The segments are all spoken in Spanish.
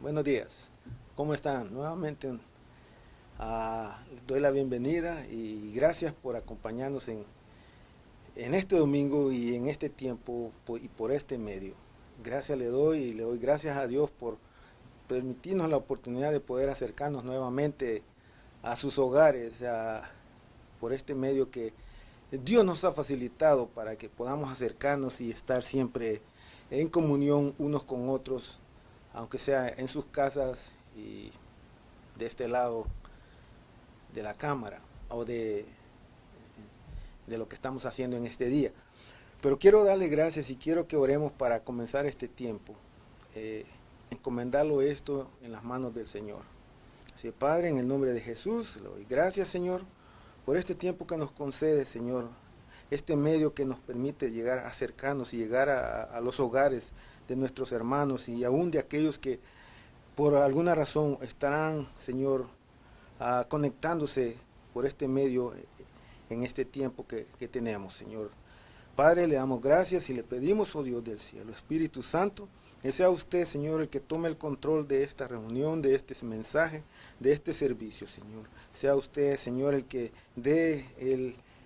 Buenos días. ¿Cómo están? Nuevamente les doy la bienvenida y gracias por acompañarnos en este domingo y en este tiempo y por este medio. Gracias le doy y le doy gracias a Dios por permitirnos la oportunidad de poder acercarnos nuevamente a sus hogares, por este medio que Dios nos ha facilitado para que podamos acercarnos y estar siempre en comunión unos con otros, aunque sea en sus casas y de este lado de la cámara o de lo que estamos haciendo en este día. Pero quiero darle gracias y quiero que oremos para comenzar este tiempo. Encomendarlo esto en las manos del Señor. Así, Padre, en el nombre de Jesús, le doy gracias, Señor, por este tiempo que nos concede, Señor. Este medio que nos permite llegar, acercarnos y llegar a los hogares de nuestros hermanos y aún de aquellos que por alguna razón estarán, Señor, conectándose por este medio en este tiempo que tenemos, Señor. Padre, le damos gracias y le pedimos, oh Dios del cielo, Espíritu Santo, que sea usted, Señor, el que tome el control de esta reunión, de este mensaje, de este servicio, Señor. Sea usted, Señor, el que dé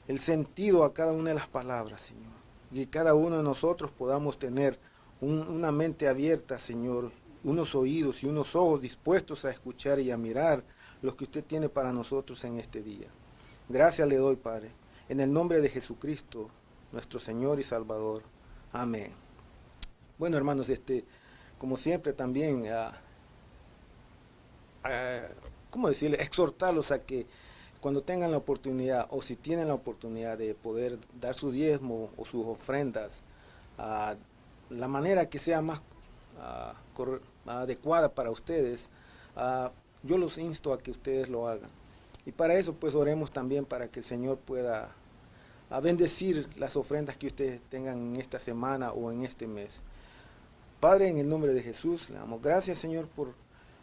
el sentido a cada una de las palabras, Señor. Y cada uno de nosotros podamos tener una mente abierta, Señor, unos oídos y unos ojos dispuestos a escuchar y a mirar lo que usted tiene para nosotros en este día. Gracias le doy, Padre, en el nombre de Jesucristo, nuestro Señor y Salvador. Amén. Bueno, hermanos, como siempre también, ¿cómo decirle? Exhortarlos a que cuando tengan la oportunidad o si tienen la oportunidad de poder dar su diezmo o sus ofrendas, a la manera que sea más adecuada para ustedes, ah, yo los insto a que ustedes lo hagan. Y para eso pues oremos también para que el Señor pueda bendecir las ofrendas que ustedes tengan en esta semana o en este mes. Padre, en el nombre de Jesús, le damos gracias, Señor, por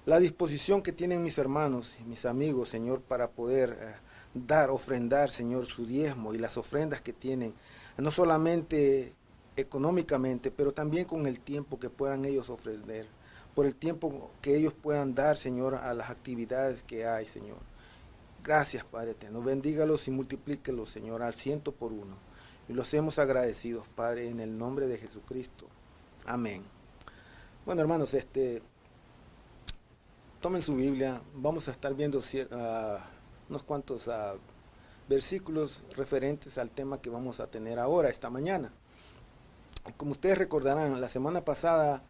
la disposición que tienen mis hermanos y mis amigos, Señor, para poder dar, ofrendar, Señor, su diezmo y las ofrendas que tienen, no solamente económicamente, pero también con el tiempo que puedan ellos ofrecer, por el tiempo que ellos puedan dar, Señor, a las actividades que hay, Señor. Gracias, Padre eterno. Bendígalos y multiplíquelos, Señor, al ciento por uno. Y los hemos agradecidos, Padre, en el nombre de Jesucristo. Amén. Bueno, hermanos, tomen su Biblia. Vamos a estar viendo unos cuantos versículos referentes al tema que vamos a tener ahora, esta mañana. Como ustedes recordarán, la semana pasada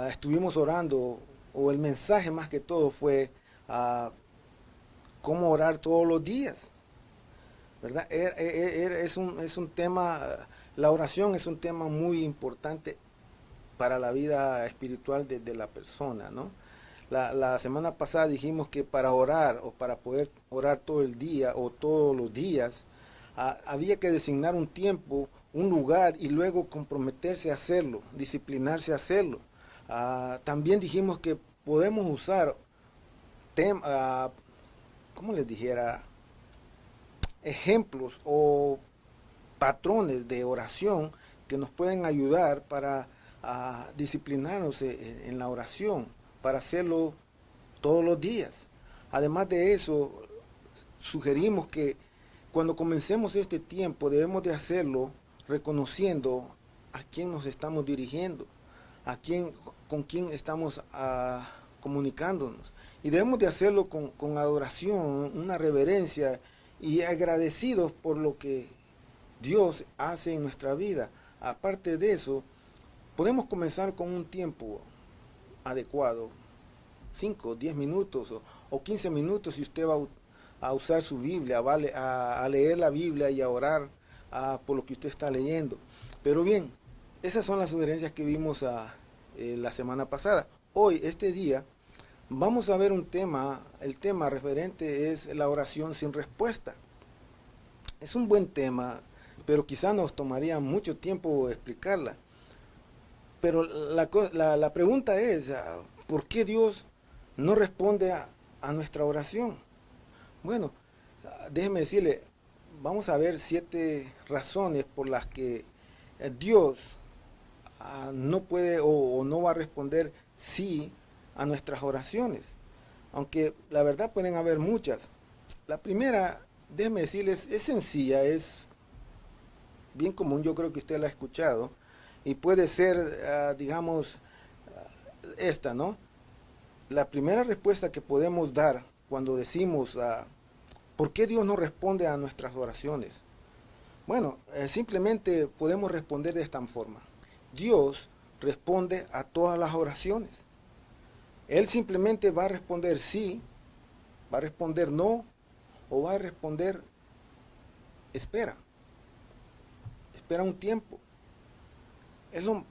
estuvimos orando, o el mensaje más que todo fue cómo orar todos los días, ¿verdad? Es un tema, la oración es un tema muy importante para la vida espiritual de la persona, ¿no? La semana pasada dijimos que para orar o para poder orar todo el día o todos los días, había que designar un tiempo, un lugar y luego comprometerse a hacerlo, disciplinarse a hacerlo. También dijimos que podemos usar, ¿cómo les dijera? Ejemplos o patrones de oración que nos pueden ayudar para disciplinarnos en la oración, para hacerlo todos los días. Además de eso, sugerimos que cuando comencemos este tiempo debemos de hacerlo reconociendo a quién nos estamos dirigiendo, con quién estamos comunicándonos. Y debemos de hacerlo con adoración, una reverencia y agradecidos por lo que Dios hace en nuestra vida. Aparte de eso, podemos comenzar con un tiempo adecuado, 5, 10 minutos o 15 minutos si usted va a usar su Biblia, a leer la Biblia y a orar por lo que usted está leyendo. Pero bien, esas son las sugerencias que vimos la semana pasada. Hoy, este día, vamos a ver un tema, el tema referente es la oración sin respuesta. Es un buen tema, pero quizá nos tomaría mucho tiempo explicarla. Pero la pregunta es, ¿por qué Dios no responde a nuestra oración? Bueno, déjeme decirle, vamos a ver 7 razones por las que Dios no puede o no va a responder sí a nuestras oraciones. Aunque la verdad pueden haber muchas. La primera, déjeme decirles, es sencilla, es bien común, yo creo que usted la ha escuchado, y puede ser, digamos, esta, ¿no? La primera respuesta que podemos dar cuando decimos, ¿por qué Dios no responde a nuestras oraciones? Bueno, simplemente podemos responder de esta forma. Dios responde a todas las oraciones. Él simplemente va a responder sí, va a responder no, o va a responder espera. Espera un tiempo. Es lo,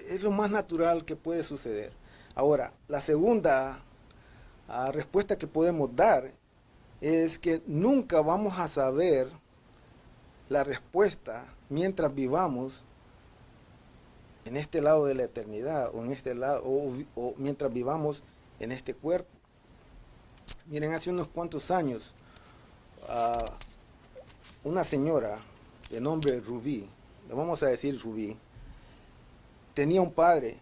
es lo más natural que puede suceder. Ahora, la segunda respuesta que podemos dar es que nunca vamos a saber la respuesta mientras vivamos en este lado de la eternidad o en este lado o mientras vivamos en este cuerpo. Miren, hace unos cuantos años una señora de nombre Rubí, le vamos a decir Rubí, tenía un padre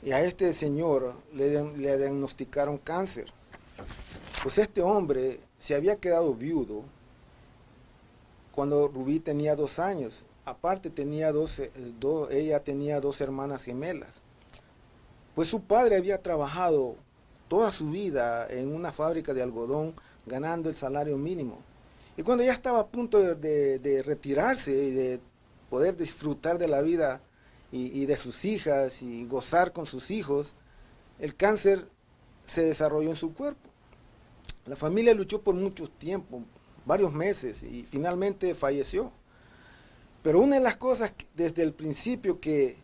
y a este señor le diagnosticaron cáncer. Pues este hombre se había quedado viudo cuando Rubí tenía 2 años. Aparte ella tenía 2 hermanas gemelas. Pues su padre había trabajado toda su vida en una fábrica de algodón ganando el salario mínimo. Y cuando ya estaba a punto de retirarse y de poder disfrutar de la vida y de sus hijas y gozar con sus hijos, el cáncer se desarrolló en su cuerpo. La familia luchó por mucho tiempo, varios meses, y finalmente falleció. Pero una de las cosas desde el principio que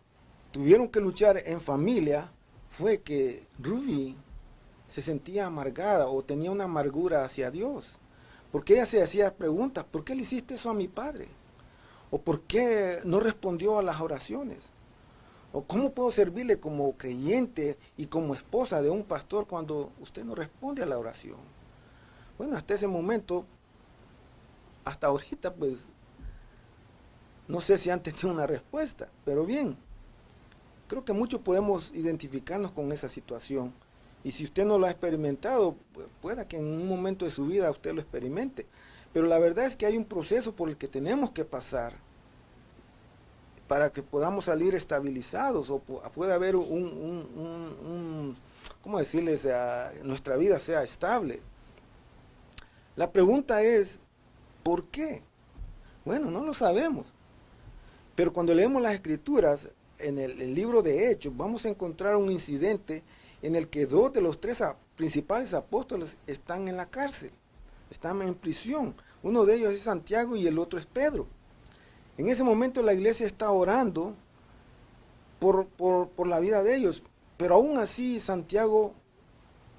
tuvieron que luchar en familia fue que Ruby se sentía amargada o tenía una amargura hacia Dios. Porque ella se hacía preguntas, ¿por qué le hiciste eso a mi padre? ¿O por qué no respondió a las oraciones? ¿O cómo puedo servirle como creyente y como esposa de un pastor cuando usted no responde a la oración? Bueno, hasta ese momento, hasta ahorita, pues, no sé si han tenido una respuesta, pero bien, creo que muchos podemos identificarnos con esa situación. Y si usted no lo ha experimentado, pues pueda que en un momento de su vida usted lo experimente. Pero la verdad es que hay un proceso por el que tenemos que pasar para que podamos salir estabilizados o pueda haber ¿cómo decirles? Nuestra vida sea estable. La pregunta es, ¿por qué? Bueno, no lo sabemos. Pero cuando leemos las escrituras, en el libro de Hechos, vamos a encontrar un incidente en el que 2 de los 3 principales apóstoles están en la cárcel, están en prisión. Uno de ellos es Santiago y el otro es Pedro. En ese momento la iglesia está orando por la vida de ellos, pero aún así Santiago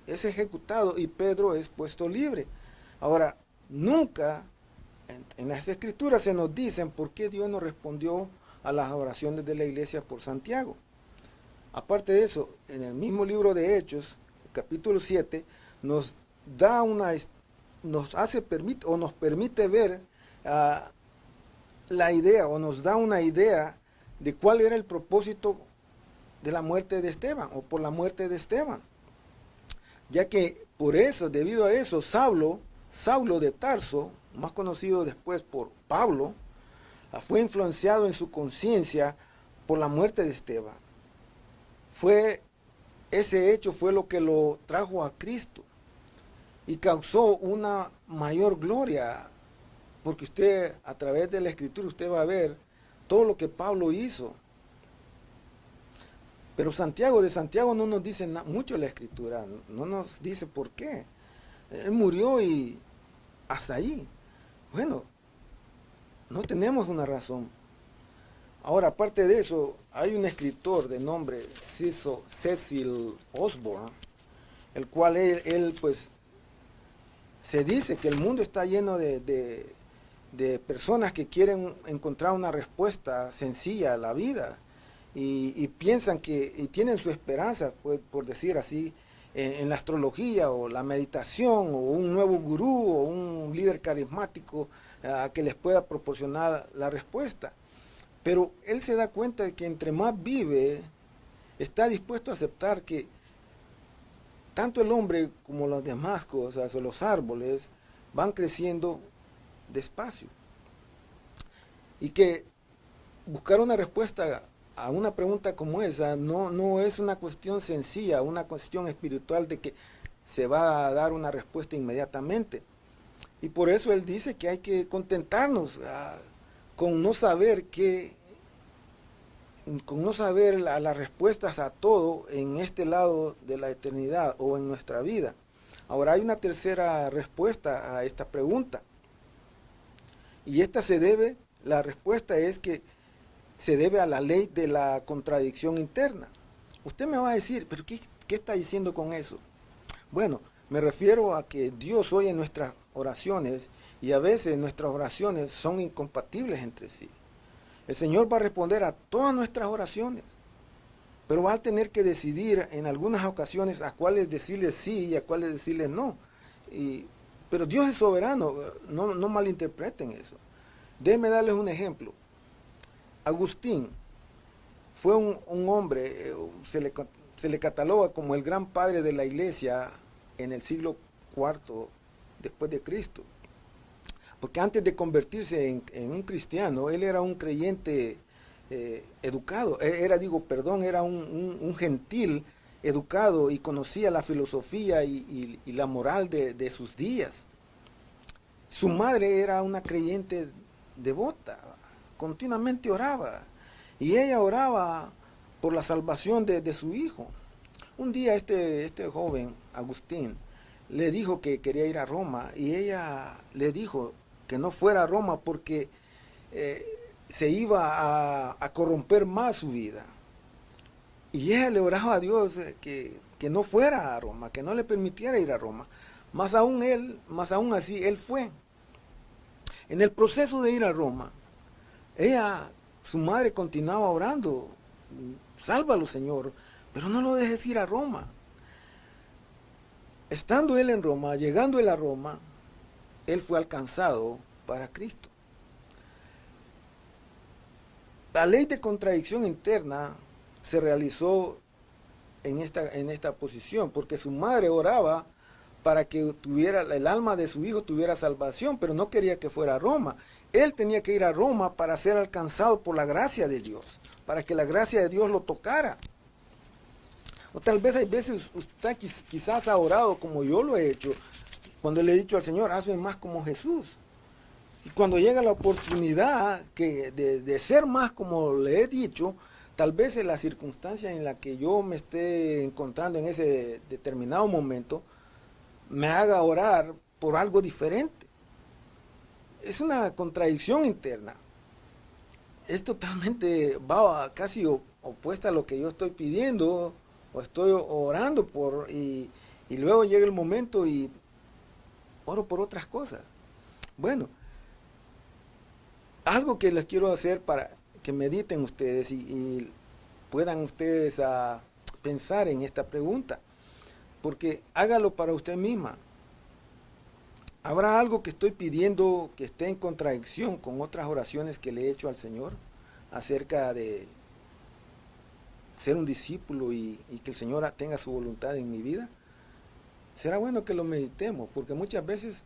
es ejecutado y Pedro es puesto libre. Ahora, nunca en las escrituras se nos dicen por qué Dios no respondió a las oraciones de la iglesia por Santiago. Aparte de eso, en el mismo libro de Hechos, capítulo 7, nos da nos permite ver la idea o nos da una idea de cuál era el propósito de la muerte de Esteban o por la muerte de Esteban. Ya que por eso, debido a eso, Saulo de Tarso, más conocido después por Pablo, fue influenciado en su conciencia por la muerte de Esteban. Ese hecho fue lo que lo trajo a Cristo y causó una mayor gloria, porque usted a través de la escritura usted va a ver todo lo que Pablo hizo. Pero de Santiago no nos dice mucho la escritura, no nos dice por qué. Él murió y hasta ahí. Bueno, no tenemos una razón. Ahora, aparte de eso, hay un escritor de nombre Cecil Osborne, el cual él pues se dice que el mundo está lleno de personas que quieren encontrar una respuesta sencilla a la vida y piensan y tienen su esperanza, pues, por decir así, en la astrología o la meditación o un nuevo gurú o un líder carismático que les pueda proporcionar la respuesta. Pero él se da cuenta de que entre más vive, está dispuesto a aceptar que tanto el hombre como las demás cosas o los árboles van creciendo despacio. Y que buscar una respuesta a una pregunta como esa no es una cuestión sencilla, una cuestión espiritual de que se va a dar una respuesta inmediatamente. Y por eso él dice que hay que contentarnos con no saber con no saber las respuestas a todo en este lado de la eternidad o en nuestra vida. Ahora hay una tercera respuesta a esta pregunta. Y esta la respuesta es que se debe a la ley de la contradicción interna. Usted me va a decir, pero ¿qué está diciendo con eso? Bueno, me refiero a que Dios oye nuestras oraciones y a veces nuestras oraciones son incompatibles entre sí. El Señor va a responder a todas nuestras oraciones, pero va a tener que decidir en algunas ocasiones a cuáles decirle sí y a cuáles decirle no. Pero Dios es soberano, no malinterpreten eso. Déjenme darles un ejemplo. Agustín fue un hombre, se le cataloga como el gran padre de la iglesia en el siglo IV después de Cristo. Porque antes de convertirse en un cristiano, él era un creyente educado, era un gentil educado y conocía la filosofía y la moral de sus días. Su madre era una creyente devota, continuamente oraba, y ella oraba por la salvación de su hijo. Un día este joven, Agustín, le dijo que quería ir a Roma, y ella le dijo que no fuera a Roma porque se iba a corromper más su vida. Y ella le oraba a Dios que no fuera a Roma, que no le permitiera ir a Roma. Más aún así, él fue. En el proceso de ir a Roma, su madre continuaba orando, sálvalo Señor, pero no lo dejes ir a Roma. Estando él en Roma, llegando él a Roma, él fue alcanzado para Cristo. La ley de contradicción interna se realizó en esta posición, porque su madre oraba para que el alma de su hijo tuviera salvación, pero no quería que fuera a Roma. Él tenía que ir a Roma para ser alcanzado por la gracia de Dios, para que la gracia de Dios lo tocara. O tal vez hay veces usted quizás ha orado como yo lo he hecho, cuando le he dicho al Señor, hazme más como Jesús. Y cuando llega la oportunidad de ser más como le he dicho, tal vez en la circunstancia en la que yo me esté encontrando en ese determinado momento, me haga orar por algo diferente. Es una contradicción interna. Es totalmente, casi opuesta a lo que yo estoy pidiendo o estoy orando por, y luego llega el momento y oro por otras cosas. Bueno, algo que les quiero hacer para que mediten ustedes y puedan ustedes pensar en esta pregunta, porque hágalo para usted misma. ¿Habrá algo que estoy pidiendo que esté en contradicción con otras oraciones que le he hecho al Señor acerca de ser un discípulo y que el Señor tenga su voluntad en mi vida? Será bueno que lo meditemos, porque muchas veces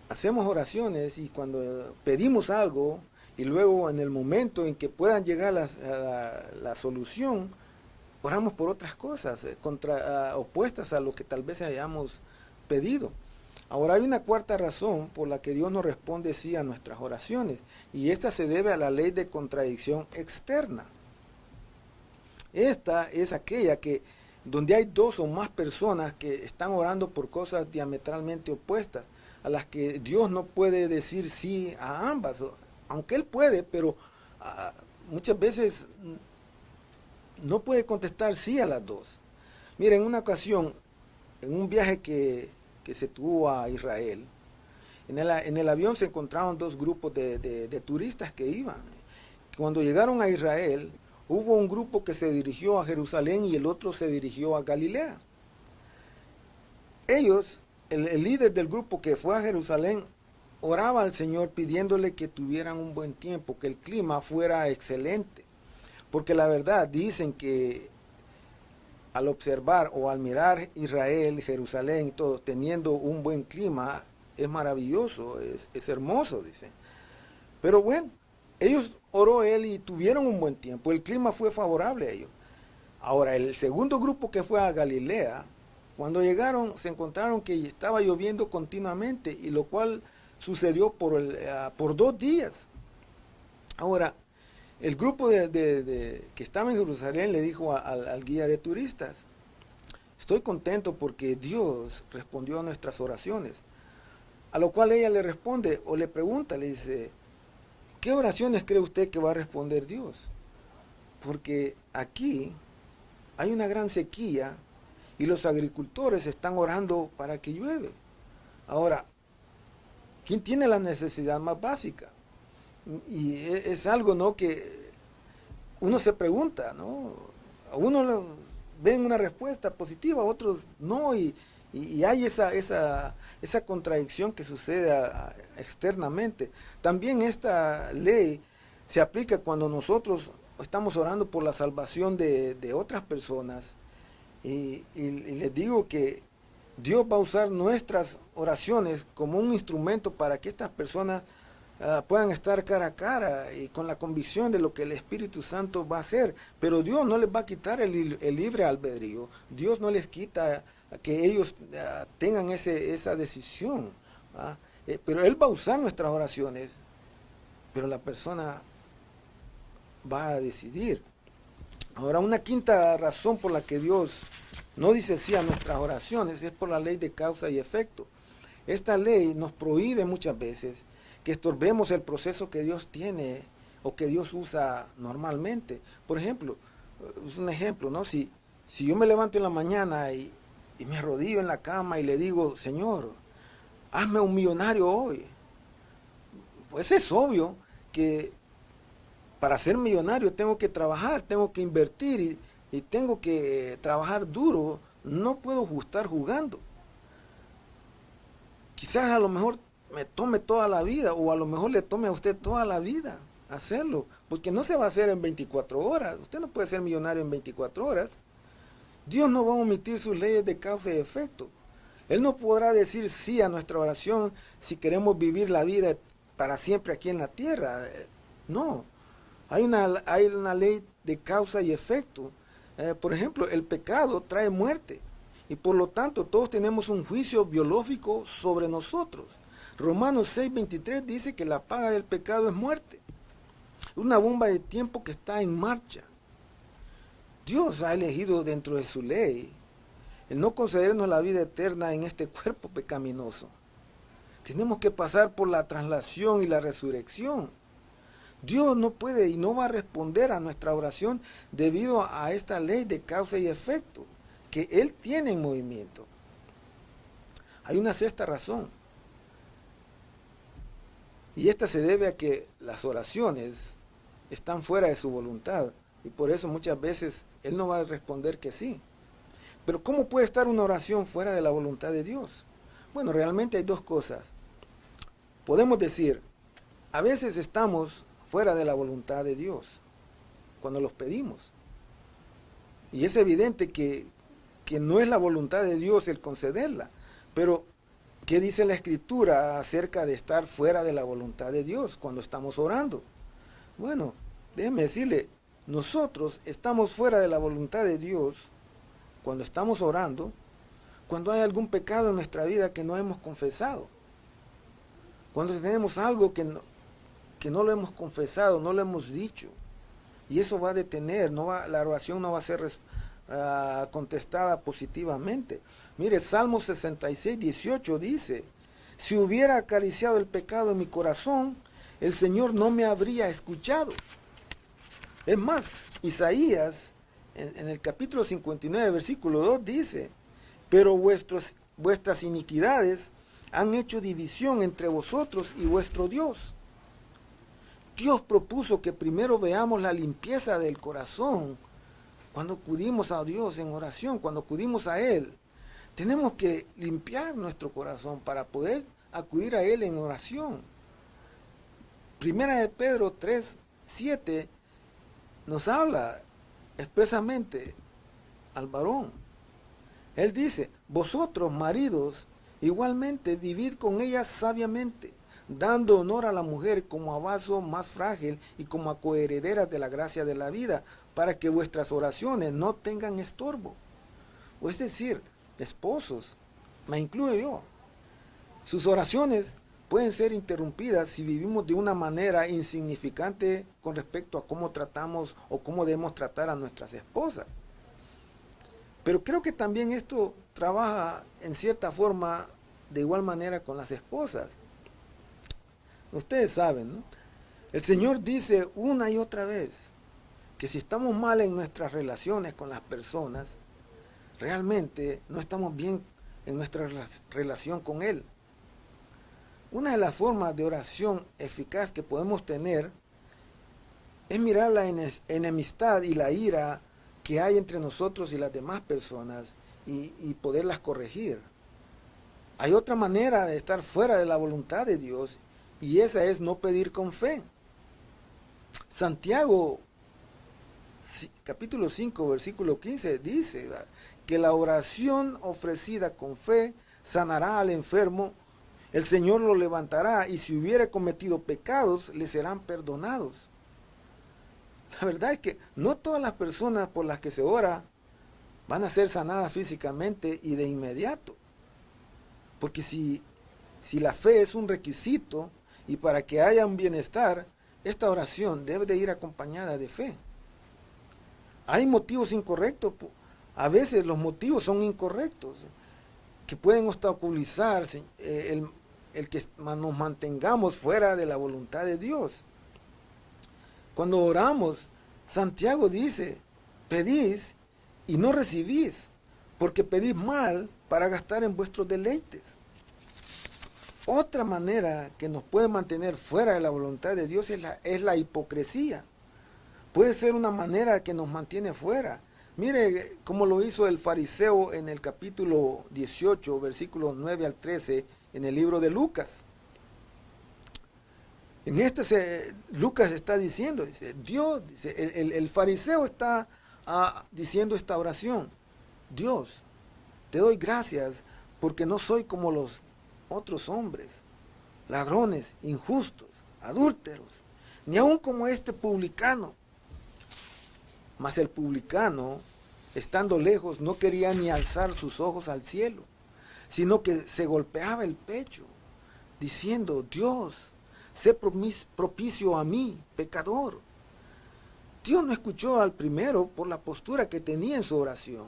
hacemos oraciones y cuando pedimos algo y luego en el momento en que puedan llegar a la solución, oramos por otras cosas opuestas a lo que tal vez hayamos pedido. Ahora hay una cuarta razón por la que Dios no responde sí a nuestras oraciones, y esta se debe a la ley de contradicción externa. Esta es aquella que donde hay dos o más personas que están orando por cosas diametralmente opuestas, a las que Dios no puede decir sí a ambas, aunque Él puede, pero muchas veces no puede contestar sí a las dos. Mira, en una ocasión, en un viaje que se tuvo a Israel, en el avión se encontraron dos grupos de turistas que iban. Cuando llegaron a Israel, hubo un grupo que se dirigió a Jerusalén y el otro se dirigió a Galilea. Ellos, el líder del grupo que fue a Jerusalén, oraba al Señor pidiéndole que tuvieran un buen tiempo, que el clima fuera excelente. Porque la verdad dicen que al observar o al mirar Israel, Jerusalén y todo, teniendo un buen clima, es maravilloso, es hermoso, dice. Pero bueno, ellos oró él y tuvieron un buen tiempo, el clima fue favorable a ellos. Ahora, el segundo grupo que fue a Galilea, cuando llegaron se encontraron que estaba lloviendo continuamente y lo cual sucedió por 2 días. Ahora, el grupo que estaba en Jerusalén le dijo al guía de turistas, estoy contento porque Dios respondió a nuestras oraciones. A lo cual ella le responde o le pregunta, le dice, ¿qué oraciones cree usted que va a responder Dios? Porque aquí hay una gran sequía y los agricultores están orando para que llueve. Ahora, ¿quién tiene la necesidad más básica? Y es algo, ¿no?, que uno se pregunta, ¿no? A uno ven una respuesta positiva, a otros no, y hay esa contradicción que sucede externamente. También esta ley se aplica cuando nosotros estamos orando por la salvación de otras personas. Y les digo que Dios va a usar nuestras oraciones como un instrumento para que estas personas puedan estar cara a cara y con la convicción de lo que el Espíritu Santo va a hacer. Pero Dios no les va a quitar el libre albedrío. Dios no les quita que ellos tengan esa decisión. Pero Él va a usar nuestras oraciones, pero la persona va a decidir. Ahora, una quinta razón por la que Dios no dice sí a nuestras oraciones es por la ley de causa y efecto. Esta ley nos prohíbe muchas veces que estorbemos el proceso que Dios tiene o que Dios usa normalmente. Por ejemplo, es un ejemplo, ¿no? Si yo me levanto en la mañana y me arrodillo en la cama y le digo, Señor, hazme un millonario hoy, pues es obvio que para ser millonario tengo que trabajar, tengo que invertir y tengo que trabajar duro. No puedo estar jugando. Quizás a lo mejor me tome toda la vida o a lo mejor le tome a usted toda la vida hacerlo, porque no se va a hacer en 24 horas. Usted no puede ser millonario en 24 horas. Dios no va a omitir sus leyes de causa y efecto. Él no podrá decir sí a nuestra oración si queremos vivir la vida para siempre aquí en la tierra. No. Hay una ley de causa y efecto. Por ejemplo, el pecado trae muerte y por lo tanto todos tenemos un juicio biológico sobre nosotros. Romanos 6:23 dice que la paga del pecado es muerte. Una bomba de tiempo que está en marcha. Dios ha elegido dentro de su ley el no concedernos la vida eterna en este cuerpo pecaminoso. Tenemos que pasar por la traslación y la resurrección. Dios no puede y no va a responder a nuestra oración debido a esta ley de causa y efecto que Él tiene en movimiento. Hay una sexta razón. Y esta se debe a que las oraciones están fuera de su voluntad. Y por eso muchas veces Él no va a responder que sí. Pero ¿cómo puede estar una oración fuera de la voluntad de Dios? Bueno, realmente hay dos cosas. Podemos decir, a veces estamos fuera de la voluntad de Dios cuando los pedimos. Y es evidente que no es la voluntad de Dios el concederla. Pero, ¿qué dice la Escritura acerca de estar fuera de la voluntad de Dios cuando estamos orando? Bueno, déjeme decirle, nosotros estamos fuera de la voluntad de Dios cuando estamos orando, cuando hay algún pecado en nuestra vida que no hemos confesado. Cuando tenemos algo que no lo hemos confesado, no lo hemos dicho. Y eso va a detener, la oración no va a ser contestada positivamente. Mire, Salmo 66:18 dice, si hubiera acariciado el pecado en mi corazón, el Señor no me habría escuchado. Es más, Isaías, en el capítulo 59, versículo 2 dice, pero vuestras iniquidades han hecho división entre vosotros y vuestro Dios. Dios propuso que primero veamos la limpieza del corazón cuando acudimos a Dios en oración, cuando acudimos a Él. Tenemos que limpiar nuestro corazón para poder acudir a Él en oración. Primera de Pedro 3:7 nos habla expresamente al varón. Él dice, vosotros, maridos, igualmente vivid con ellas sabiamente, dando honor a la mujer como a vaso más frágil y como a coherederas de la gracia de la vida, para que vuestras oraciones no tengan estorbo. O es decir, esposos, me incluyo yo, sus oraciones pueden ser interrumpidas si vivimos de una manera insignificante con respecto a cómo tratamos o cómo debemos tratar a nuestras esposas. Pero creo que también esto trabaja en cierta forma de igual manera con las esposas. Ustedes saben, ¿no? El Señor dice una y otra vez que si estamos mal en nuestras relaciones con las personas, realmente no estamos bien en nuestra relación con Él. Una de las formas de oración eficaz que podemos tener es mirar la enemistad y la ira que hay entre nosotros y las demás personas y poderlas corregir. Hay otra manera de estar fuera de la voluntad de Dios y esa es no pedir con fe. Santiago capítulo 5 versículo 15 dice, ¿verdad?, que la oración ofrecida con fe sanará al enfermo, el Señor lo levantará y si hubiere cometido pecados le serán perdonados. La verdad es que no todas las personas por las que se ora van a ser sanadas físicamente y de inmediato. Porque si la fe es un requisito y para que haya un bienestar, esta oración debe de ir acompañada de fe. Hay motivos incorrectos, a veces los motivos son incorrectos, que pueden obstaculizar el que nos mantengamos fuera de la voluntad de Dios. Cuando oramos, Santiago dice, pedís y no recibís, porque pedís mal para gastar en vuestros deleites. Otra manera que nos puede mantener fuera de la voluntad de Dios es la hipocresía. Puede ser una manera que nos mantiene fuera. Mire cómo lo hizo el fariseo en el capítulo 18, versículos 9 al 13, en el libro de Lucas. En Lucas está diciendo, dice, Dios, dice, el fariseo está diciendo esta oración. Dios, te doy gracias porque no soy como los otros hombres, ladrones, injustos, adúlteros, ni aun como este publicano. Mas el publicano, estando lejos, no quería ni alzar sus ojos al cielo, sino que se golpeaba el pecho, diciendo, Dios, sé propicio a mí, pecador. Dios no escuchó al primero por la postura que tenía en su oración.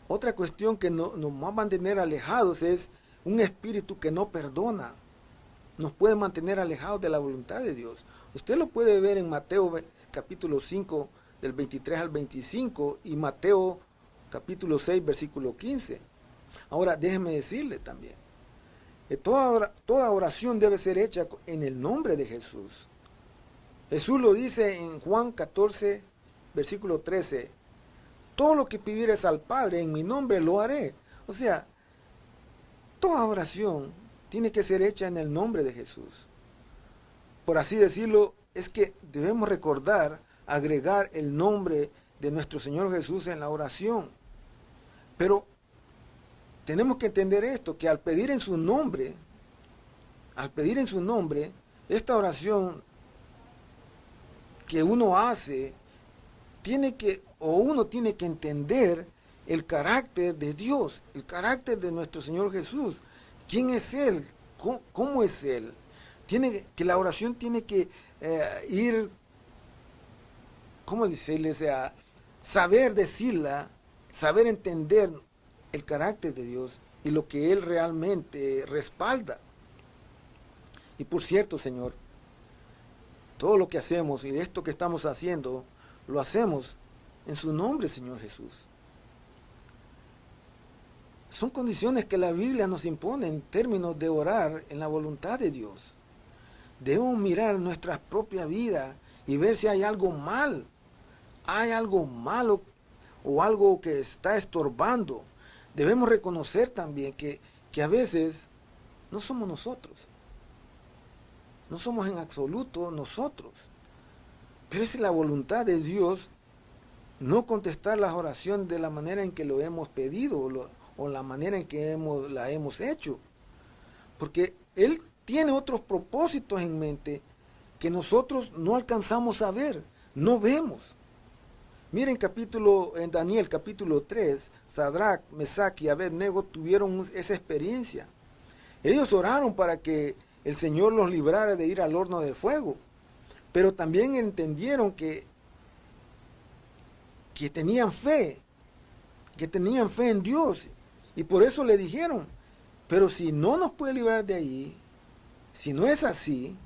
Otra cuestión que nos va a mantener alejados es un espíritu que no perdona. Nos puede mantener alejados de la voluntad de Dios. Usted lo puede ver en Mateo capítulo 5 del 23 al 25 y Mateo capítulo 6 versículo 15. Ahora déjeme decirle también, que toda oración debe ser hecha en el nombre de Jesús. Jesús lo dice en Juan 14 versículo 13, todo lo que pidieres al Padre en mi nombre lo haré. O sea, toda oración tiene que ser hecha en el nombre de Jesús. Por así decirlo, es que debemos recordar, agregar el nombre de nuestro Señor Jesús en la oración. Pero tenemos que entender esto, que al pedir en su nombre, esta oración que uno hace, uno tiene que entender el carácter de Dios, el carácter de nuestro Señor Jesús. ¿Quién es Él? ¿Cómo es Él? La oración tiene que ir, ¿cómo decirle? O sea, saber decirla, saber entender el carácter de Dios y lo que Él realmente respalda. Y por cierto, Señor, todo lo que hacemos y esto que estamos haciendo, lo hacemos en su nombre, Señor Jesús. Son condiciones que la Biblia nos impone en términos de orar en la voluntad de Dios. Debemos mirar nuestra propia vida y ver si hay algo mal. Hay algo malo o algo que está estorbando. Debemos reconocer también que a veces no somos nosotros. No somos en absoluto nosotros. Pero es la voluntad de Dios no contestar las oraciones de la manera en que lo hemos pedido o la manera en que la hemos hecho. Porque Él tiene otros propósitos en mente que nosotros no alcanzamos a ver, no vemos. Miren en Daniel capítulo 3, Sadrach, Mesach y Abednego tuvieron esa experiencia. Ellos oraron para que el Señor los librara de ir al horno de fuego, pero también entendieron que tenían fe, en Dios, y por eso le dijeron, pero si no nos puede librar de ahí, si no es así,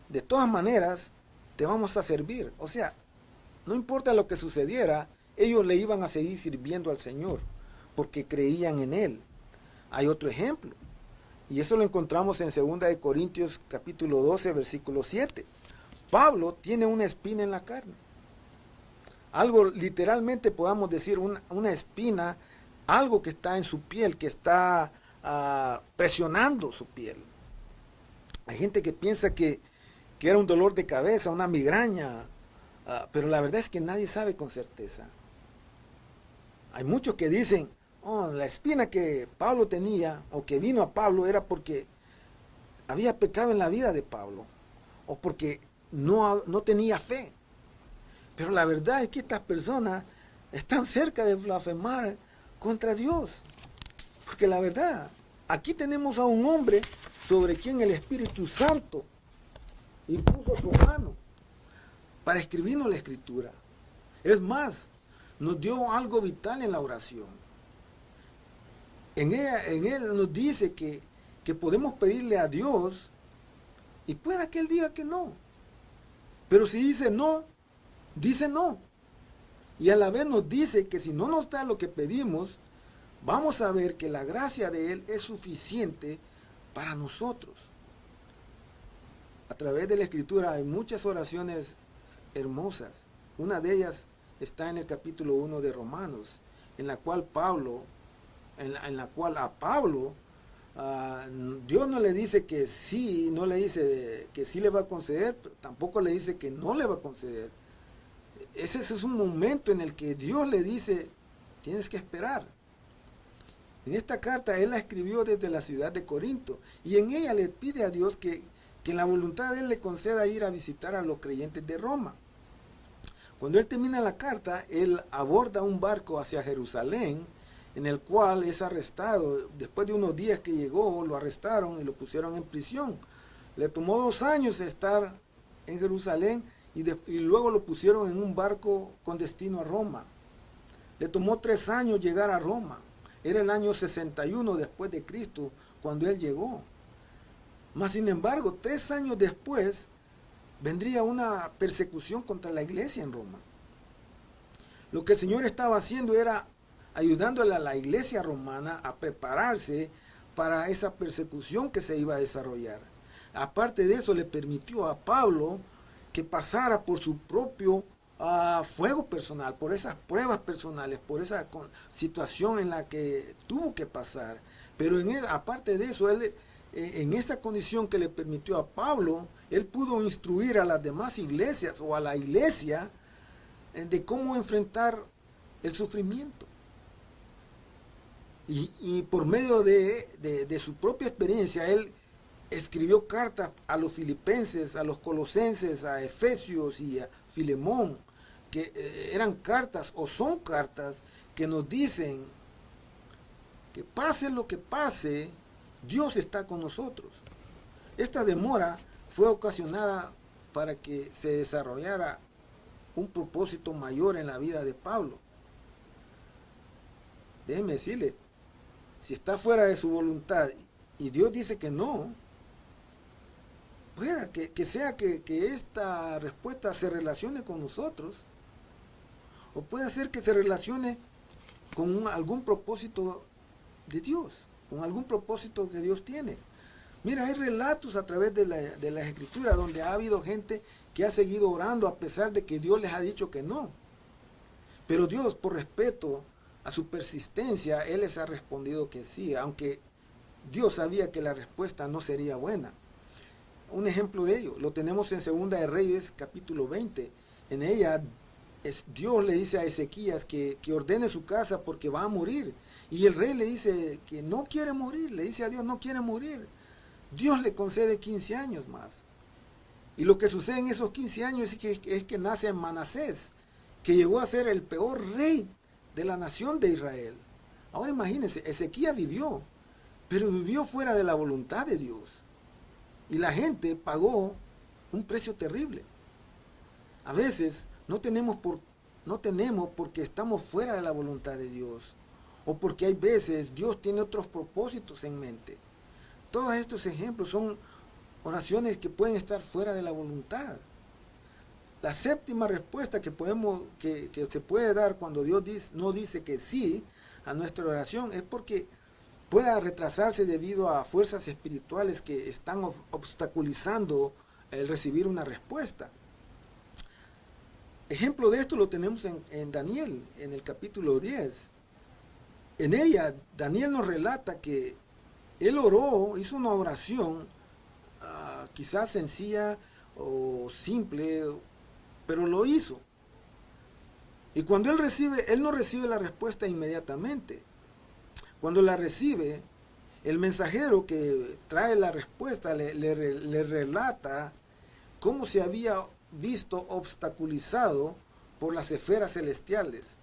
de todas maneras te vamos a servir. O sea, no importa lo que sucediera, ellos le iban a seguir sirviendo al Señor, porque creían en Él. Hay otro ejemplo, y eso lo encontramos en 2 de Corintios capítulo 12, versículo 7. Pablo tiene una espina en la carne. Algo literalmente podamos decir, una espina, algo que está en su piel, que está presionando su piel. Hay gente que piensa que era un dolor de cabeza, una migraña, pero la verdad es que nadie sabe con certeza. Hay muchos que dicen, oh, la espina que Pablo tenía o que vino a Pablo era porque había pecado en la vida de Pablo o porque no tenía fe. Pero la verdad es que estas personas están cerca de blasfemar contra Dios. Porque la verdad, aquí tenemos a un hombre sobre quien el Espíritu Santo impuso su mano para escribirnos la Escritura. Es más, nos dio algo vital en la oración. En él nos dice que podemos pedirle a Dios y pueda que Él diga que no. Pero si dice no, dice no. Y a la vez nos dice que si no nos da lo que pedimos, vamos a ver que la gracia de Él es suficiente para nosotros. A través de la Escritura hay muchas oraciones hermosas. Una de ellas está en el capítulo 1 de Romanos, en la cual a Pablo Dios no le dice que sí, no le dice que sí le va a conceder, pero tampoco le dice que no le va a conceder. Ese es un momento en el que Dios le dice, tienes que esperar. En esta carta él la escribió desde la ciudad de Corinto y en ella le pide a Dios que en la voluntad de él le conceda ir a visitar a los creyentes de Roma. Cuando él termina la carta, él aborda un barco hacia Jerusalén, en el cual es arrestado. Después de unos días que llegó, lo arrestaron y lo pusieron en prisión. Le tomó 2 años estar en Jerusalén y luego lo pusieron en un barco con destino a Roma. Le tomó 3 años llegar a Roma. Era el año 61 después de Cristo cuando él llegó. Mas sin embargo, 3 años después vendría una persecución contra la iglesia en Roma. Lo que el Señor estaba haciendo era ayudándole a la iglesia romana a prepararse para esa persecución que se iba a desarrollar. Aparte de eso, le permitió a Pablo que pasara por su propio fuego personal, por esas pruebas personales, por esa situación en la que tuvo que pasar. Pero aparte de eso, él, en esa condición que le permitió a Pablo, él pudo instruir a las demás iglesias o a la iglesia de cómo enfrentar el sufrimiento. Y por medio de su propia experiencia, él escribió cartas a los filipenses, a los colosenses, a Efesios y a Filemón, que eran cartas o son cartas que nos dicen que pase lo que pase, Dios está con nosotros. Esta demora fue ocasionada para que se desarrollara un propósito mayor en la vida de Pablo. Déjeme decirle, si está fuera de su voluntad y Dios dice que no, pueda que sea que esta respuesta se relacione con nosotros, o puede ser que se relacione con algún propósito de Dios, con algún propósito que Dios tiene. Mira, hay relatos a través de las Escrituras donde ha habido gente que ha seguido orando a pesar de que Dios les ha dicho que no. Pero Dios, por respeto a su persistencia, Él les ha respondido que sí, aunque Dios sabía que la respuesta no sería buena. Un ejemplo de ello lo tenemos en 2 de Reyes, capítulo 20. En ella, Dios le dice a Ezequías que ordene su casa porque va a morir. Y el rey le dice que no quiere morir, le dice a Dios, no quiere morir. Dios le concede 15 años más. Y lo que sucede en esos 15 años es que nace Manasés, que llegó a ser el peor rey de la nación de Israel. Ahora imagínense, Ezequías vivió, pero vivió fuera de la voluntad de Dios. Y la gente pagó un precio terrible. A veces no tenemos porque estamos fuera de la voluntad de Dios. O porque hay veces Dios tiene otros propósitos en mente. Todos estos ejemplos son oraciones que pueden estar fuera de la voluntad. La séptima respuesta que se puede dar cuando Dios no dice que sí a nuestra oración es porque pueda retrasarse debido a fuerzas espirituales que están obstaculizando el recibir una respuesta. Ejemplo de esto lo tenemos en Daniel, en el capítulo 10. En ella, Daniel nos relata que él oró, hizo una oración, quizás sencilla o simple, pero lo hizo. Y cuando él no recibe la respuesta inmediatamente. Cuando la recibe, el mensajero que trae la respuesta le relata cómo se había visto obstaculizado por las esferas celestiales.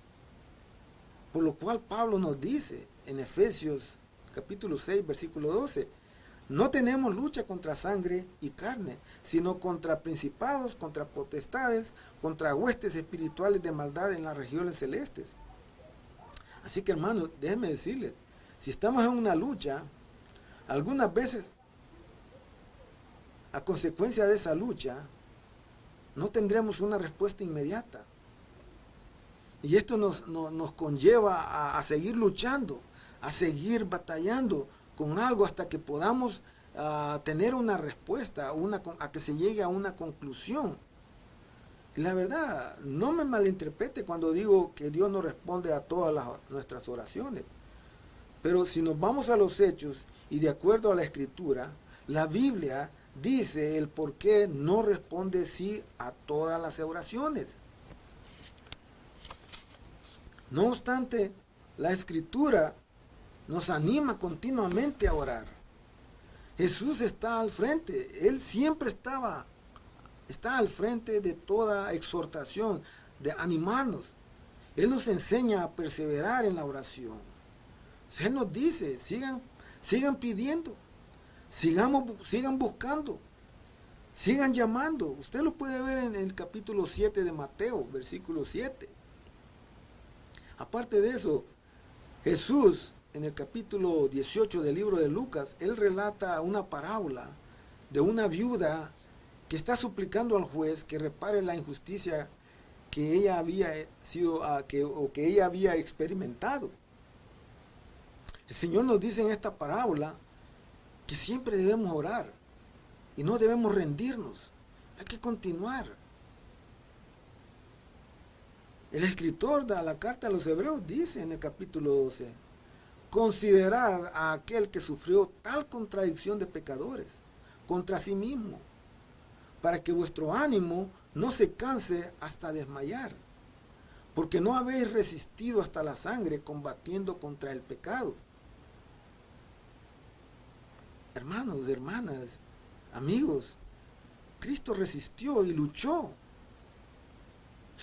Por lo cual Pablo nos dice en Efesios capítulo 6, versículo 12, no tenemos lucha contra sangre y carne, sino contra principados, contra potestades, contra huestes espirituales de maldad en las regiones celestes. Así que hermanos, déjenme decirles, si estamos en una lucha, algunas veces, a consecuencia de esa lucha, no tendremos una respuesta inmediata. Y esto nos conlleva a seguir luchando, a seguir batallando con algo hasta que podamos tener una respuesta, a que se llegue a una conclusión. Y la verdad, no me malinterprete cuando digo que Dios no responde a todas nuestras oraciones. Pero si nos vamos a los hechos y de acuerdo a la Escritura, la Biblia dice el por qué no responde sí a todas las oraciones. No obstante, la Escritura nos anima continuamente a orar. Jesús está al frente, Él siempre está al frente de toda exhortación, de animarnos. Él nos enseña a perseverar en la oración. Él nos dice, sigan pidiendo, sigan buscando, sigan llamando. Usted lo puede ver en el capítulo 7 de Mateo, versículo 7. Aparte de eso, Jesús, en el capítulo 18 del libro de Lucas, él relata una parábola de una viuda que está suplicando al juez que repare la injusticia que ella había que ella había experimentado. El Señor nos dice en esta parábola que siempre debemos orar y no debemos rendirnos. Hay que continuar. El escritor de la carta a los Hebreos dice en el capítulo 12, considerad a aquel que sufrió tal contradicción de pecadores contra sí mismo, para que vuestro ánimo no se canse hasta desmayar, porque no habéis resistido hasta la sangre combatiendo contra el pecado. Hermanos, hermanas, amigos, Cristo resistió y luchó.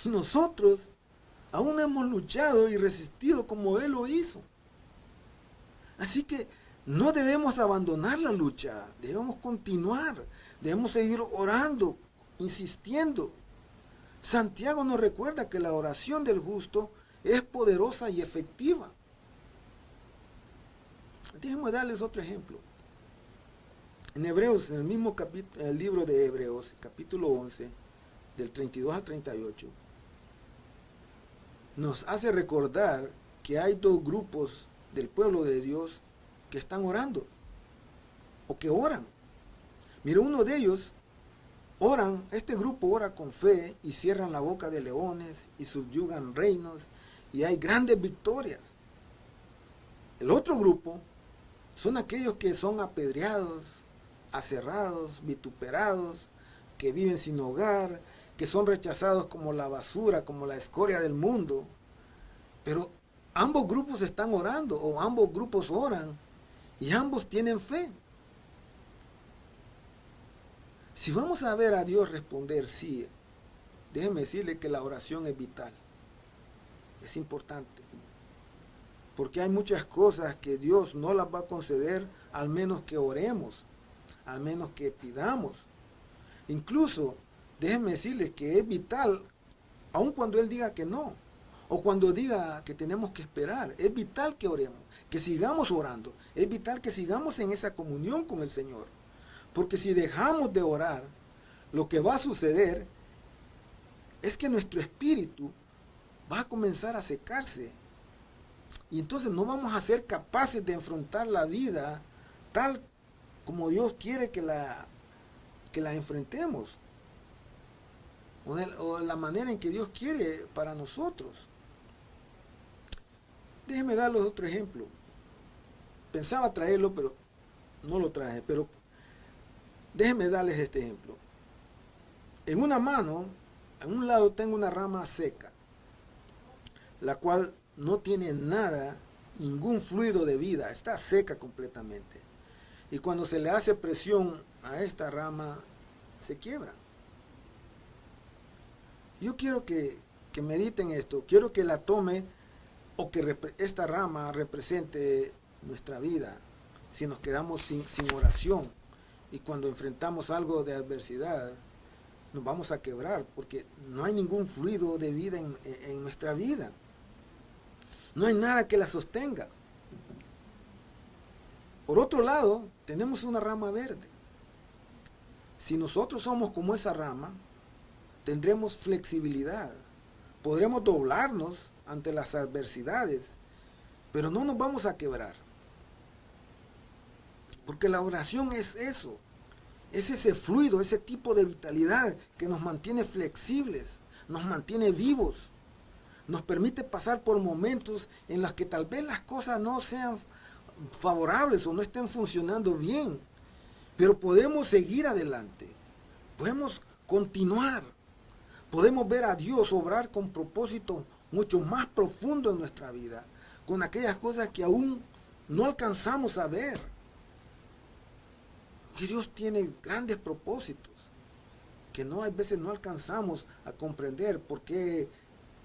Y nosotros aún hemos luchado y resistido como Él lo hizo. Así que no debemos abandonar la lucha, debemos continuar, debemos seguir orando, insistiendo. Santiago nos recuerda que la oración del justo es poderosa y efectiva. Déjenme darles otro ejemplo. En Hebreos, en el mismo el libro de Hebreos, capítulo 11, del 32 al 38, nos hace recordar que hay dos grupos del pueblo de Dios que están orando, o que oran. Mira, uno de ellos este grupo ora con fe y cierran la boca de leones y subyugan reinos y hay grandes victorias. El otro grupo son aquellos que son apedreados, aserrados, vituperados, que viven sin hogar, que son rechazados como la basura, como la escoria del mundo, pero ambos grupos están orando o ambos grupos oran y ambos tienen fe. Si vamos a ver a Dios responder sí, déjeme decirle que la oración es vital, es importante, porque hay muchas cosas que Dios no las va a conceder al menos que oremos, al menos que pidamos. Incluso, déjenme decirles que es vital, aun cuando Él diga que no, o cuando diga que tenemos que esperar, es vital que oremos, que sigamos orando, es vital que sigamos en esa comunión con el Señor. Porque si dejamos de orar, lo que va a suceder es que nuestro espíritu va a comenzar a secarse. Y entonces no vamos a ser capaces de enfrentar la vida tal como Dios quiere que la enfrentemos. O de la manera en que Dios quiere para nosotros. Déjenme darles otro ejemplo. Pensaba traerlo, pero no lo traje. Pero déjenme darles este ejemplo. En una mano, en un lado tengo una rama seca, la cual no tiene nada, ningún fluido de vida, está seca completamente. Y cuando se le hace presión a esta rama, se quiebra. Yo quiero que mediten esto, quiero que la tome o que esta rama represente nuestra vida, si nos quedamos sin oración y cuando enfrentamos algo de adversidad, nos vamos a quebrar porque no hay ningún fluido de vida en nuestra vida. No hay nada que la sostenga. Por otro lado, tenemos una rama verde. Si nosotros somos como esa rama, tendremos flexibilidad. Podremos doblarnos ante las adversidades, pero no nos vamos a quebrar. Porque la oración es eso. Es ese fluido, ese tipo de vitalidad que nos mantiene flexibles, nos mantiene vivos, nos permite pasar por momentos en los que tal vez las cosas no sean favorables o no estén funcionando bien, pero podemos seguir adelante, podemos continuar, podemos ver a Dios obrar con propósito mucho más profundo en nuestra vida, con aquellas cosas que aún no alcanzamos a ver. Que Dios tiene grandes propósitos, que no hay veces no alcanzamos a comprender por qué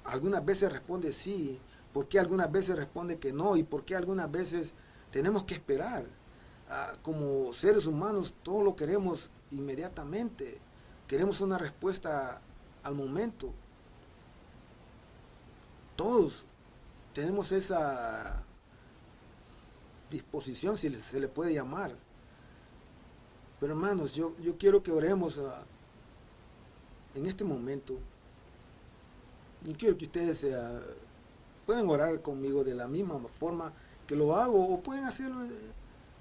algunas veces responde sí, por qué algunas veces responde que no y por qué algunas veces tenemos que esperar. Como seres humanos todo lo queremos inmediatamente, queremos una respuesta al momento. Todos tenemos esa disposición, si se le puede llamar. Pero hermanos, yo quiero que oremos en este momento. Y quiero que ustedes puedan orar conmigo de la misma forma que lo hago, o pueden hacerlo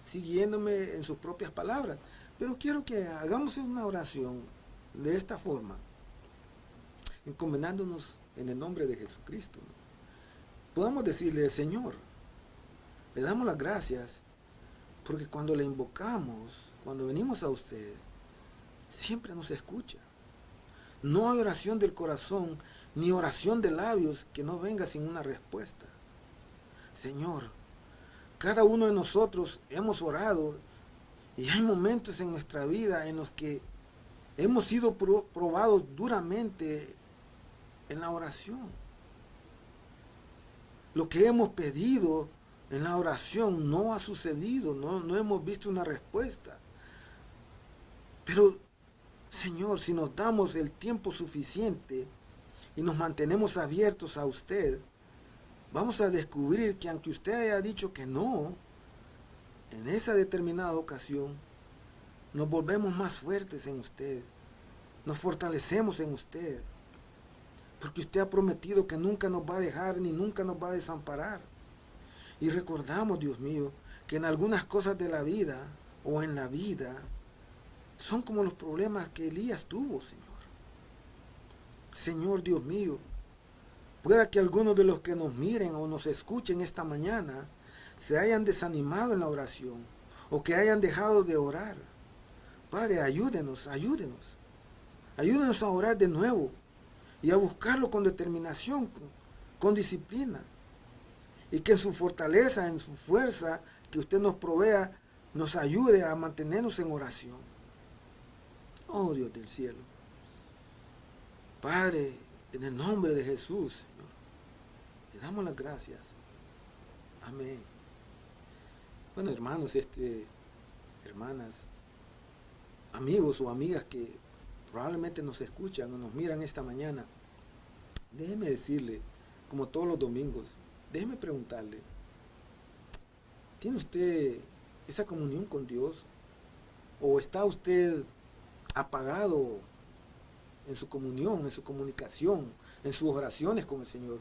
siguiéndome en sus propias palabras. Pero quiero que hagamos una oración de esta forma, encomendándonos en el nombre de Jesucristo. Podamos decirle: Señor, le damos las gracias, porque cuando le invocamos, cuando venimos a usted, siempre nos escucha. No hay oración del corazón, ni oración de labios que no venga sin una respuesta. Señor, cada uno de nosotros hemos orado y hay momentos en nuestra vida en los que hemos sido probados duramente en la oración. Lo que hemos pedido en la oración no ha sucedido, no hemos visto una respuesta. Pero, Señor, si nos damos el tiempo suficiente y nos mantenemos abiertos a usted, vamos a descubrir que aunque usted haya dicho que no, en esa determinada ocasión, nos volvemos más fuertes en usted, nos fortalecemos en usted, porque usted ha prometido que nunca nos va a dejar ni nunca nos va a desamparar. Y recordamos, Dios mío, que en algunas cosas de la vida o en la vida, son como los problemas que Elías tuvo, Señor. Señor Dios mío, pueda que algunos de los que nos miren o nos escuchen esta mañana se hayan desanimado en la oración o que hayan dejado de orar. Padre, ayúdenos, ayúdenos. Ayúdenos a orar de nuevo y a buscarlo con determinación, con disciplina. Y que en su fortaleza, en su fuerza que usted nos provea, nos ayude a mantenernos en oración. Oh Dios del cielo. Padre, en el nombre de Jesús, Señor, le damos las gracias. Amén. Bueno, hermanos, hermanas, amigos o amigas que probablemente nos escuchan o nos miran esta mañana, déjeme decirle, como todos los domingos, déjeme preguntarle, ¿tiene usted esa comunión con Dios? ¿O está usted apagado en su comunión, en su comunicación, en sus oraciones con el Señor?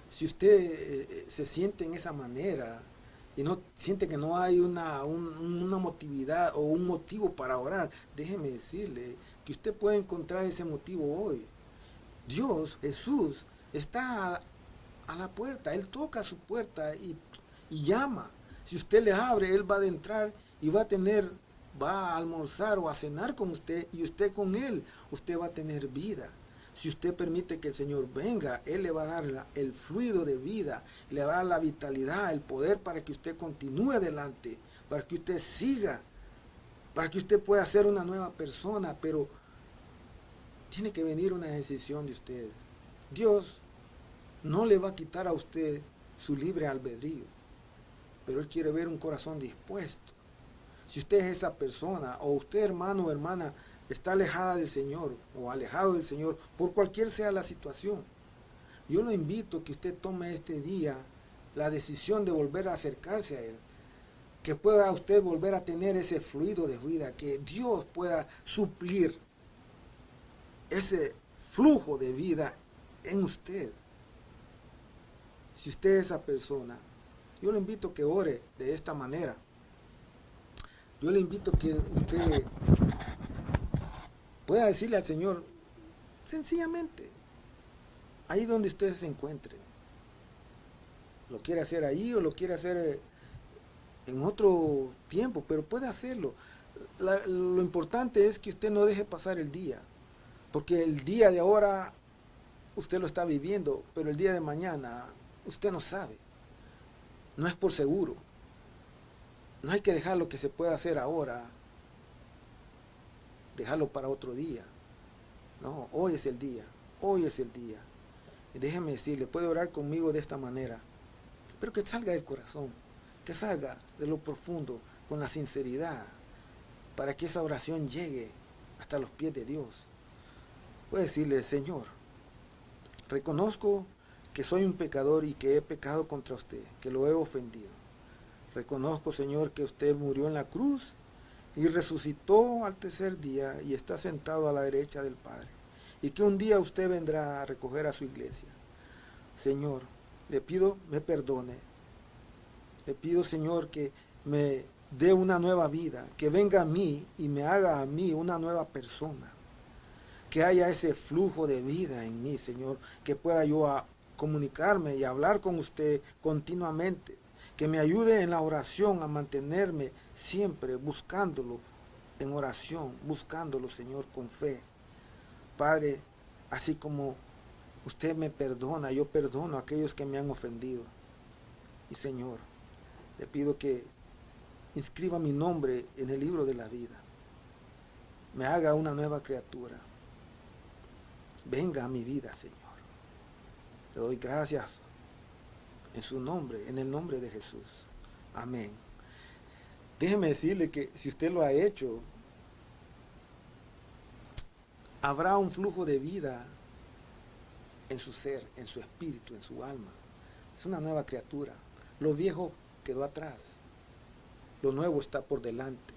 Si usted se siente en esa manera y no siente que no hay una motividad o un motivo para orar, déjeme decirle que usted puede encontrar ese motivo hoy. Dios, Jesús, está a la puerta. Él toca su puerta y llama. Si usted le abre, Él va a entrar y va a almorzar o a cenar con usted y usted con Él. Usted va a tener vida. Si usted permite que el Señor venga, Él le va a dar el fluido de vida, le va a dar la vitalidad, el poder para que usted continúe adelante, para que usted siga, para que usted pueda ser una nueva persona, pero tiene que venir una decisión de usted. Dios no le va a quitar a usted su libre albedrío, pero Él quiere ver un corazón dispuesto. Si usted es esa persona, o usted, hermano o hermana, está alejada del Señor o alejado del Señor, por cualquier sea la situación, yo lo invito a que usted tome este día la decisión de volver a acercarse a Él, que pueda usted volver a tener ese fluido de vida, que Dios pueda suplir ese flujo de vida en usted. Si usted es esa persona, yo le invito a que ore de esta manera. Yo le invito a que usted pueda decirle al Señor, sencillamente, ahí donde usted se encuentre. Lo quiere hacer ahí o lo quiere hacer en otro tiempo, pero puede hacerlo. Lo importante es que usted no deje pasar el día, porque el día de ahora usted lo está viviendo, pero el día de mañana usted no sabe. No es por seguro. No hay que dejar lo que se pueda hacer ahora, dejarlo para otro día. No, hoy es el día, hoy es el día. Y déjeme decirle, puede orar conmigo de esta manera, pero que salga del corazón, que salga de lo profundo, con la sinceridad, para que esa oración llegue hasta los pies de Dios. Puede decirle, Señor, reconozco que soy un pecador y que he pecado contra usted, que lo he ofendido. Reconozco, Señor, que usted murió en la cruz y resucitó al tercer día y está sentado a la derecha del Padre. Y que un día usted vendrá a recoger a su iglesia. Señor, le pido me perdone. Le pido, Señor, que me dé una nueva vida, que venga a mí y me haga a mí una nueva persona. Que haya ese flujo de vida en mí, Señor, que pueda yo comunicarme y hablar con usted continuamente. Que me ayude en la oración a mantenerme siempre buscándolo en oración, buscándolo, Señor, con fe. Padre, así como usted me perdona, yo perdono a aquellos que me han ofendido. Y Señor, le pido que inscriba mi nombre en el libro de la vida. Me haga una nueva criatura. Venga a mi vida, Señor. Le doy gracias en su nombre, en el nombre de Jesús. Amén. Déjeme decirle que si usted lo ha hecho, habrá un flujo de vida en su ser, en su espíritu, en su alma. Es una nueva criatura. Lo viejo quedó atrás. Lo nuevo está por delante.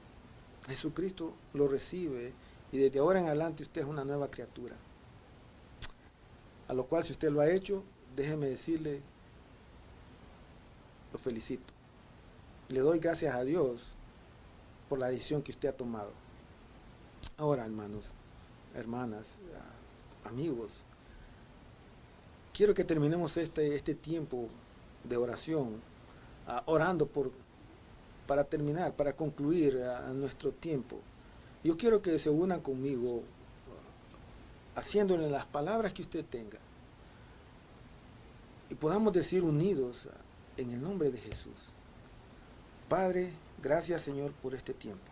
Jesucristo lo recibe y desde ahora en adelante usted es una nueva criatura. A lo cual, si usted lo ha hecho, déjeme decirle, lo felicito. Le doy gracias a Dios por la decisión que usted ha tomado. Ahora, hermanos, hermanas, amigos, quiero que terminemos este tiempo de oración, orando para terminar, para concluir nuestro tiempo. Yo quiero que se unan conmigo haciéndole las palabras que usted tenga. Y podamos decir unidos en el nombre de Jesús. Padre, gracias Señor por este tiempo.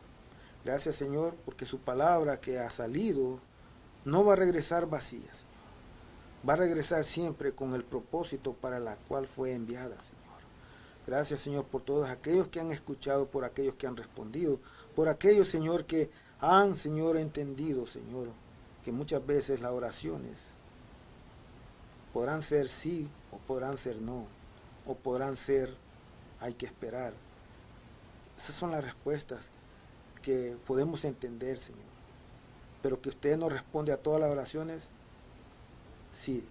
Gracias Señor porque su palabra que ha salido no va a regresar vacía, Señor. Va a regresar siempre con el propósito para la cual fue enviada, Señor. Gracias Señor por todos aquellos que han escuchado, por aquellos que han respondido, por aquellos Señor que han Señor entendido, Señor, que muchas veces las oraciones podrán ser sí o podrán ser no, o podrán ser hay que esperar. Esas son las respuestas que podemos entender, Señor. Pero que usted nos responde a todas las oraciones, sí,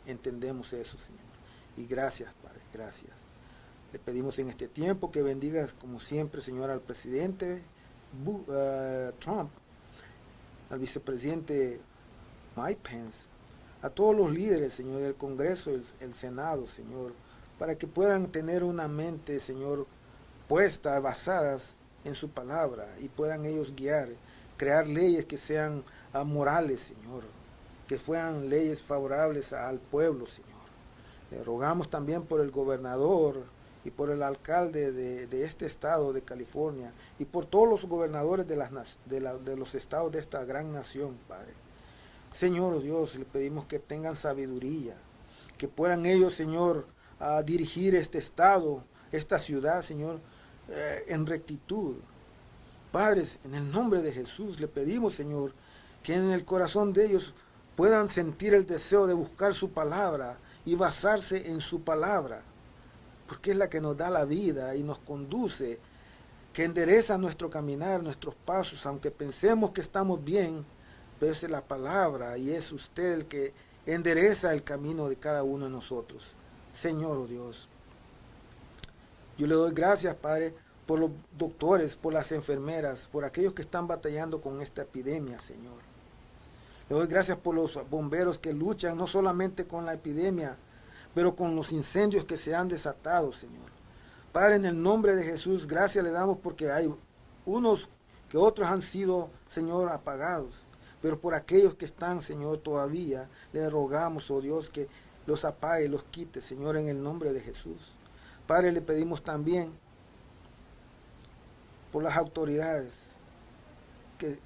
entendemos eso, Señor. Y gracias, Padre, gracias. Le pedimos en este tiempo que bendigas, como siempre, Señor, al presidente Trump, al vicepresidente Mike Pence, a todos los líderes, Señor, del Congreso, el Senado, Señor, para que puedan tener una mente, Señor, puesta, basadas en su palabra y puedan ellos guiar, crear leyes que sean morales, Señor, que fueran leyes favorables al pueblo, Señor. Le rogamos también por el gobernador y por el alcalde de este estado de California y por todos los gobernadores de los estados de esta gran nación, Padre. Señor Dios, le pedimos que tengan sabiduría, que puedan ellos, Señor, dirigir este estado, esta ciudad, Señor, en rectitud. Padres, en el nombre de Jesús le pedimos, Señor, que en el corazón de ellos puedan sentir el deseo de buscar su palabra y basarse en su palabra, porque es la que nos da la vida y nos conduce, que endereza nuestro caminar, nuestros pasos, aunque pensemos que estamos bien, pero es la palabra y es usted el que endereza el camino de cada uno de nosotros. Señor, oh Dios, yo le doy gracias, Padre, por los doctores, por las enfermeras, por aquellos que están batallando con esta epidemia, Señor. Le doy gracias por los bomberos que luchan no solamente con la epidemia, pero con los incendios que se han desatado, Señor. Padre, en el nombre de Jesús, gracias le damos porque hay unos que otros han sido, Señor, apagados. Pero por aquellos que están, Señor, todavía, le rogamos, oh Dios, que los apague, los quite, Señor, en el nombre de Jesús. Padre, le pedimos también por las autoridades que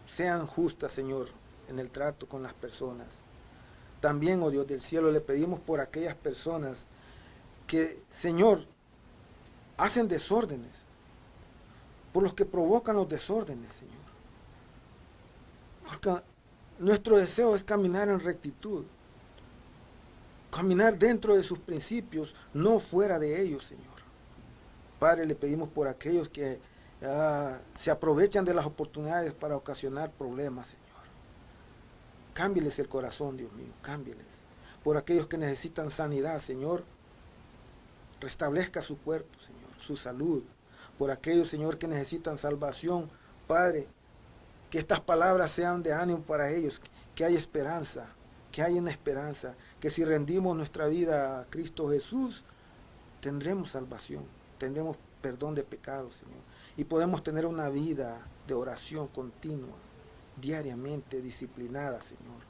sean justas, Señor, en el trato con las personas. También, oh Dios del cielo, le pedimos por aquellas personas que, Señor, hacen desórdenes, por los que provocan los desórdenes, Señor. Porque nuestro deseo es caminar en rectitud, caminar dentro de sus principios, no fuera de ellos, Señor. Padre, le pedimos por aquellos que se aprovechan de las oportunidades para ocasionar problemas, Señor. Cámbieles el corazón, Dios mío, cámbieles. Por aquellos que necesitan sanidad, Señor, restablezca su cuerpo, Señor, su salud. Por aquellos, Señor, que necesitan salvación, Padre, que estas palabras sean de ánimo para ellos, que hay esperanza, que hay una esperanza, que si rendimos nuestra vida a Cristo Jesús, tendremos salvación, tendremos perdón de pecados, Señor, y podemos tener una vida de oración continua, diariamente disciplinada, Señor.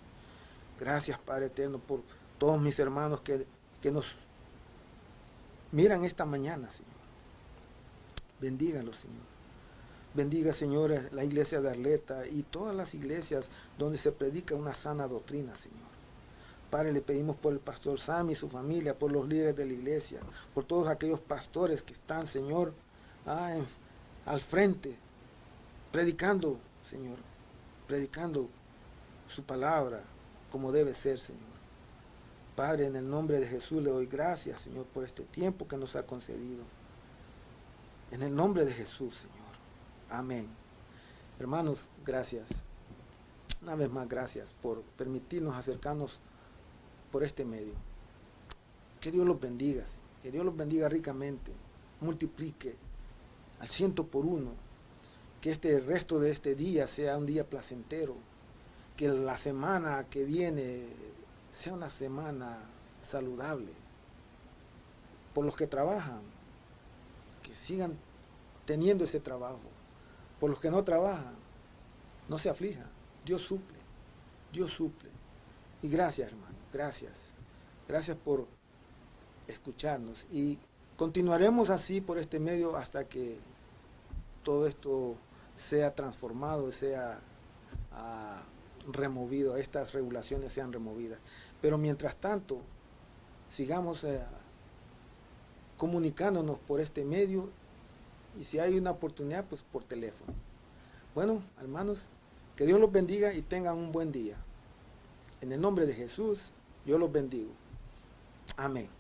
Gracias, Padre eterno, por todos mis hermanos que nos miran esta mañana, Señor. Bendígalos, Señor. Bendiga, Señor, la iglesia de Arleta y todas las iglesias donde se predica una sana doctrina, Señor. Padre, le pedimos por el pastor Sam y su familia, por los líderes de la iglesia, por todos aquellos pastores que están, Señor, al frente, predicando, Señor, predicando su palabra como debe ser, Señor. Padre, en el nombre de Jesús le doy gracias, Señor, por este tiempo que nos ha concedido. En el nombre de Jesús, Señor. Amén. Hermanos, gracias. Una vez más, gracias por permitirnos acercarnos por este medio. Que Dios los bendiga, que Dios los bendiga ricamente, multiplique al 100 por 1, que este resto de este día sea un día placentero, que la semana que viene sea una semana saludable. Por los que trabajan, que sigan teniendo ese trabajo. Por los que no trabajan, no se aflijan, Dios suple. Dios suple. Y gracias, hermano, gracias. Gracias por escucharnos. Y continuaremos así por este medio hasta que todo esto sea transformado, sea removido, estas regulaciones sean removidas. Pero mientras tanto, sigamos comunicándonos por este medio y si hay una oportunidad, pues por teléfono. Bueno, hermanos, que Dios los bendiga y tengan un buen día. En el nombre de Jesús, yo los bendigo. Amén.